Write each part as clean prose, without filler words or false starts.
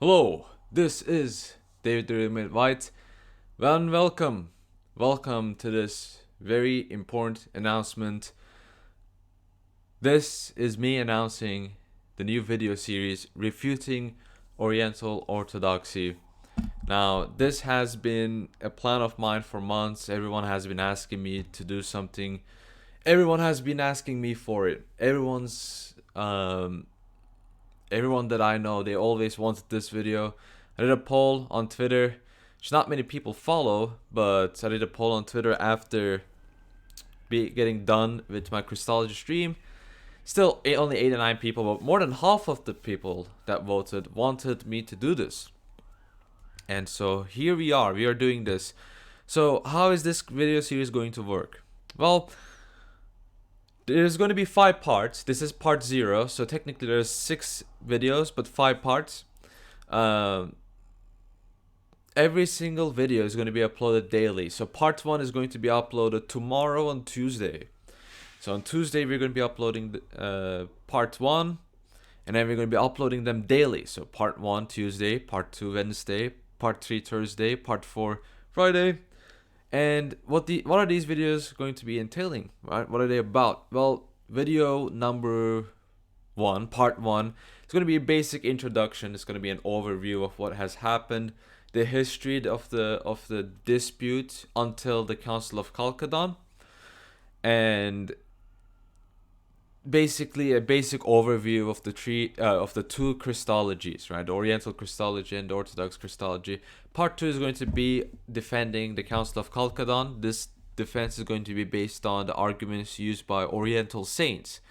Hello, this is David the Remit White, and welcome to this very important announcement. This is me announcing the new video series Refuting Oriental Orthodoxy. Now, this has been a plan of mine for months. Everyone has been asking me to do something. Everyone has been asking me for it. Everyone that I know, they always wanted this video. I did a poll on Twitter, which not many people follow, but I did a poll on Twitter after getting done with my Christology stream. Still, only 8 or 9 people, but more than half of the people that voted wanted me to do this. And so here we are doing this. So how is this video series going to work? Well, there's going to be 5 parts. This is part 0, so technically there's 6 videos, but 5 parts. Every single video is going to be uploaded daily. So part 1 is going to be uploaded tomorrow on Tuesday. So on Tuesday we're going to be uploading part 1, and then we're going to be uploading them daily. So part 1 Tuesday, part 2 Wednesday, part 3 Thursday, part 4 Friday. And what are these videos going to be entailing, right? What are they about? Well, video number 1, part 1, it's going to be a basic introduction. It's going to be an overview of what has happened, the history of the dispute until the Council of Chalcedon, and basically a basic overview of the two Christologies, right? The Oriental Christology and the Orthodox Christology. Part 2 is going to be defending the Council of Chalcedon. This defense is going to be based on the arguments used by Oriental saints.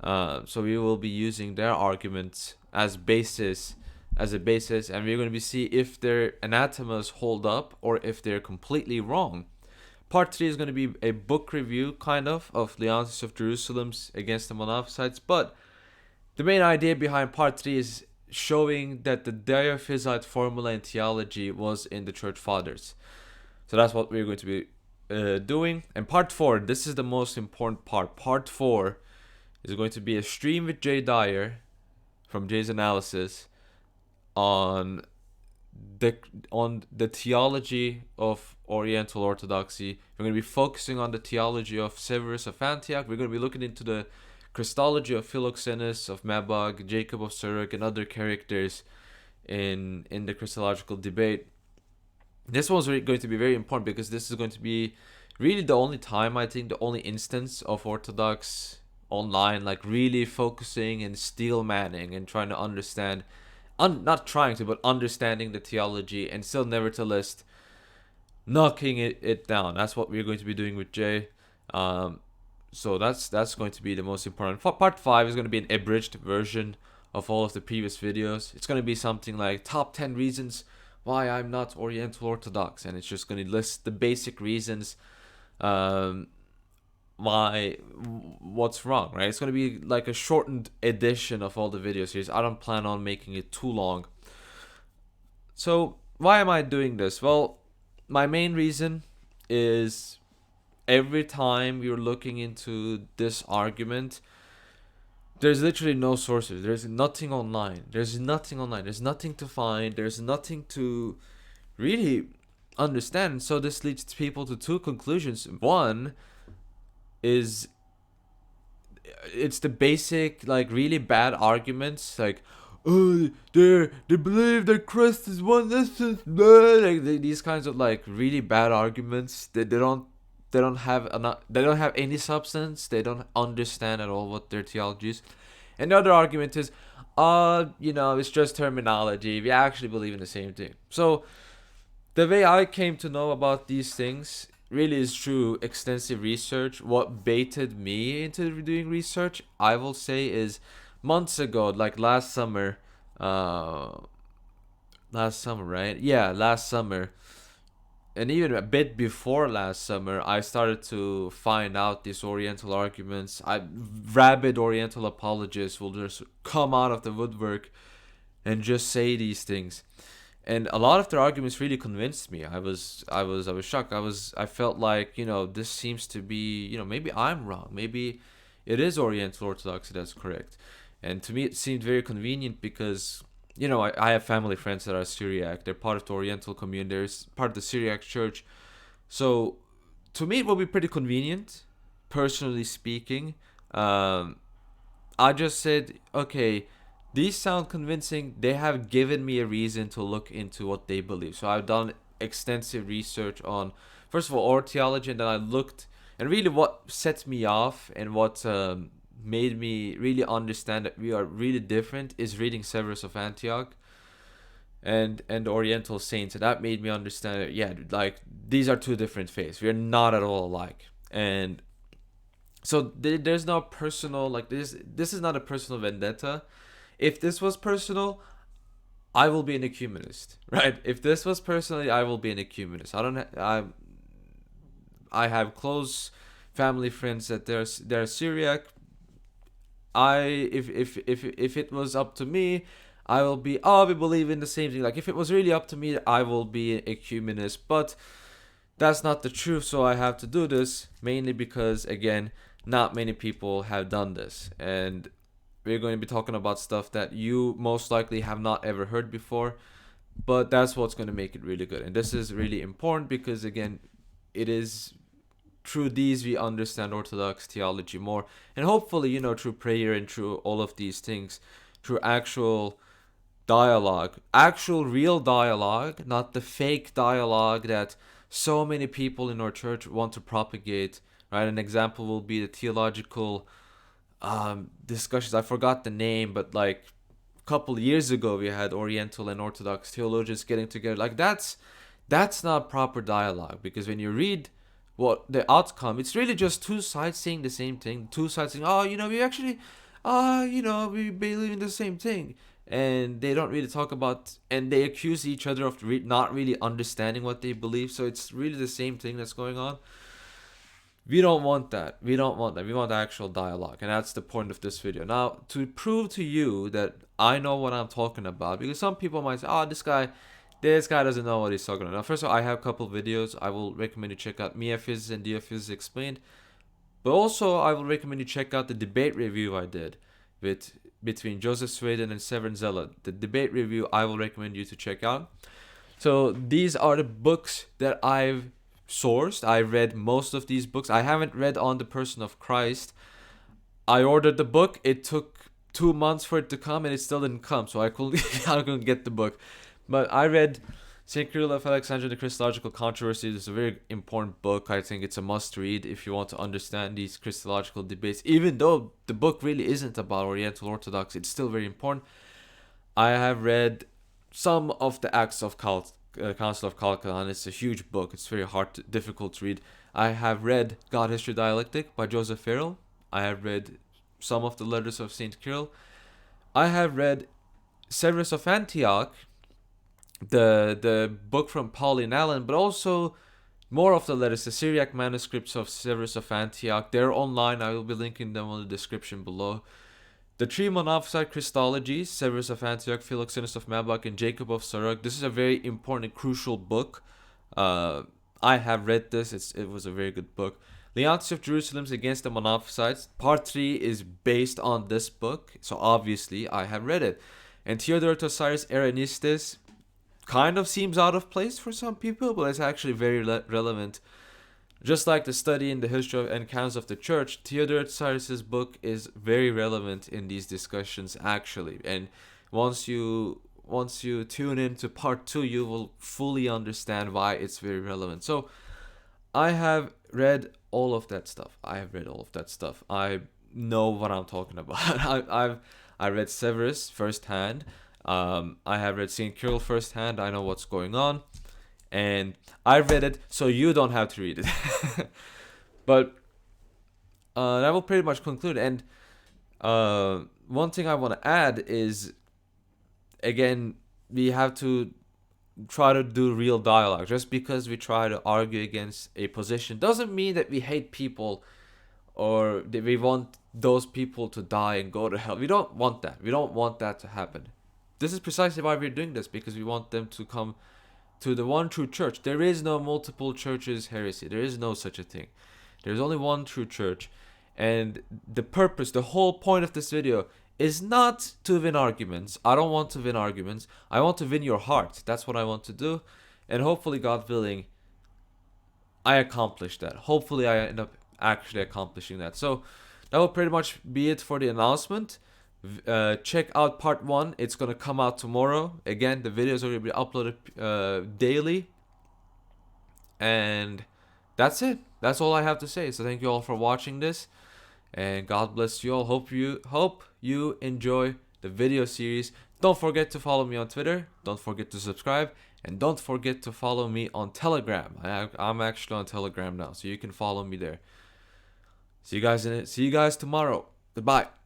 So we will be using their arguments as a basis, and we're going to be see if their anathemas hold up or if they're completely wrong. Part 3 is going to be a book review, kind of Leontius of Jerusalem's Against the Monophysites. But the main idea behind part 3 is showing that the Diophysite formula in theology was in the Church Fathers. So that's what we're going to be doing. And part 4, this is the most important part. Part 4 is going to be a stream with Jay Dyer from Jay's Analysis on the theology of Oriental Orthodoxy. We're going to be focusing on the theology of Severus of Antioch. We're going to be looking into the Christology of Philoxenus of Mabog, Jacob of Surik, and other characters in the Christological debate. This one's really going to be very important because this is going to be really the only time, I think, the only instance of Orthodox online like really focusing and steel manning and trying to understand, not trying to, but understanding the theology and still nevertheless knocking it down. That's what we're going to be doing with Jay. So that's going to be the most important. Part 5 is going to be an abridged version of all of the previous videos. It's going to be something like top 10 reasons why I'm not Oriental Orthodox, and it's just going to list the basic reasons why what's wrong, right? It's going to be like a shortened edition of all the video series. I don't plan on making it too long. So why am I doing this? Well, my main reason is every time you're looking into this argument, there's literally no sources. There's nothing online. There's nothing to find. There's nothing to really understand. So this leads people to 2 conclusions. One is it's the basic, like, really bad arguments, like, oh, they believe that Christ is one essence, like these kinds of like really bad arguments. They don't have any substance. They don't understand at all what their theology is. And the other argument is, it's just terminology. We actually believe in the same thing. So the way I came to know about these things really is through extensive research. What baited me into doing research, I will say, is months ago, like last summer, right? Yeah, last summer. And even a bit before last summer, I started to find out these Oriental arguments. Rabid Oriental apologists will just come out of the woodwork and just say these things. And a lot of their arguments really convinced me. I was shocked. I felt like, this seems to be, maybe I'm wrong. Maybe it is Oriental Orthodoxy that's correct. And to me, it seemed very convenient because I have family friends that are Syriac. They're part of the Oriental community. They're part of the Syriac church. So to me, it will be pretty convenient, personally speaking. Um, I just said, okay, these sound convincing. They have given me a reason to look into what they believe. So I've done extensive research on, first of all, our theology, and then I looked, and really what sets me off and what made me really understand that we are really different is reading Severus of Antioch and the Oriental Saints, and that made me understand that, yeah, like these are two different faiths. We are not at all alike, and so there's no personal, like, this is not a personal vendetta. If this was personal, I will be an ecumenist, right? If this was personally, I will be an ecumenist. I have close family friends that they're Syriac. If it was up to me, I will be, oh, we believe in the same thing. Like, if it was really up to me, I will be an ecumenist. But that's not the truth, so I have to do this, mainly because, again, not many people have done this. And we're going to be talking about stuff that you most likely have not ever heard before, but that's what's going to make it really good. And this is really important because, again, it is through these we understand Orthodox theology more. And hopefully, through prayer and through all of these things, through actual dialogue, actual real dialogue, not the fake dialogue that so many people in our church want to propagate, right? An example will be the theological discussions. I forgot the name, but like a couple years ago we had Oriental and Orthodox theologians getting together. Like, that's not proper dialogue, because when you read what the outcome, it's really just two sides saying the same thing. Two sides saying, oh, we actually, we believe in the same thing. And they don't really talk about, and they accuse each other of not really understanding what they believe. So it's really the same thing that's going on. We don't want that. We don't want that. We want actual dialogue. And that's the point of this video. Now, to prove to you that I know what I'm talking about, because some people might say, oh, this guy doesn't know what he's talking about. Now, first of all, I have a couple videos. I will recommend you check out Mia Physics and Dia Physics Explained. But also, I will recommend you check out the debate review I did between Joseph Sweden and Severin Zella. The debate review I will recommend you to check out. So these are the books that I've sourced. I read most of these books. I haven't read On the Person of Christ. I ordered the book. It took 2 months for it to come, and it still didn't come. So I couldn't get the book. But I read St. Cyril of Alexandria, The Christological Controversy. It's a very important book. I think it's a must-read if you want to understand these Christological debates. Even though the book really isn't about Oriental Orthodoxy, it's still very important. I have read some of the Acts of Council of Chalcedon. It's a huge book. It's very difficult to read. I have read God, History, Dialectic by Joseph Farrell. I have read some of the letters of St. Cyril. I have read Severus of Antioch, the book from Pauline Allen, but also more of the letters, the Syriac manuscripts of Severus of Antioch. They're online. I will be linking them on the description below. The three Monophysite Christologies, Severus of Antioch, Philoxenus of Mabach, and Jacob of Sarug. This is a very important and crucial book. I have read this. It was a very good book. Leontius of Jerusalem's Against the Monophysites. Part 3 is based on this book, so obviously I have read it. And Theodore Tosiris Eranistes kind of seems out of place for some people, but it's actually very relevant. Just like the study in the history and canons of the church, Theodore Tosiris' book is very relevant in these discussions, actually. And once you tune into part 2, you will fully understand why it's very relevant. So I have read all of that stuff. I know what I'm talking about. I read Severus firsthand. I have read St. Cyril firsthand. I know what's going on. And I read it so you don't have to read it. But that will pretty much conclude. And one thing I want to add is, again, we have to try to do real dialogue. Just because we try to argue against a position doesn't mean that we hate people or that we want those people to die and go to hell. We don't want that. We don't want that to happen. This is precisely why we're doing this, because we want them to come to the one true church. There is no multiple churches heresy. There is no such a thing. There's only one true church. And the purpose, the whole point of this video is not to win arguments. I don't want to win arguments. I want to win your heart. That's what I want to do. And hopefully, God willing, I accomplish that. Hopefully, I end up actually accomplishing that. So that will pretty much be it for the announcement. Check out part 1. It's going to come out tomorrow. Again, the videos are going to be uploaded daily. And that's it. That's all I have to say. So thank you all for watching this. And God bless you all. Hope you enjoy the video series. Don't forget to follow me on Twitter. Don't forget to subscribe. And don't forget to follow me on Telegram. I'm actually on Telegram now, so you can follow me there. See you guys tomorrow. Goodbye.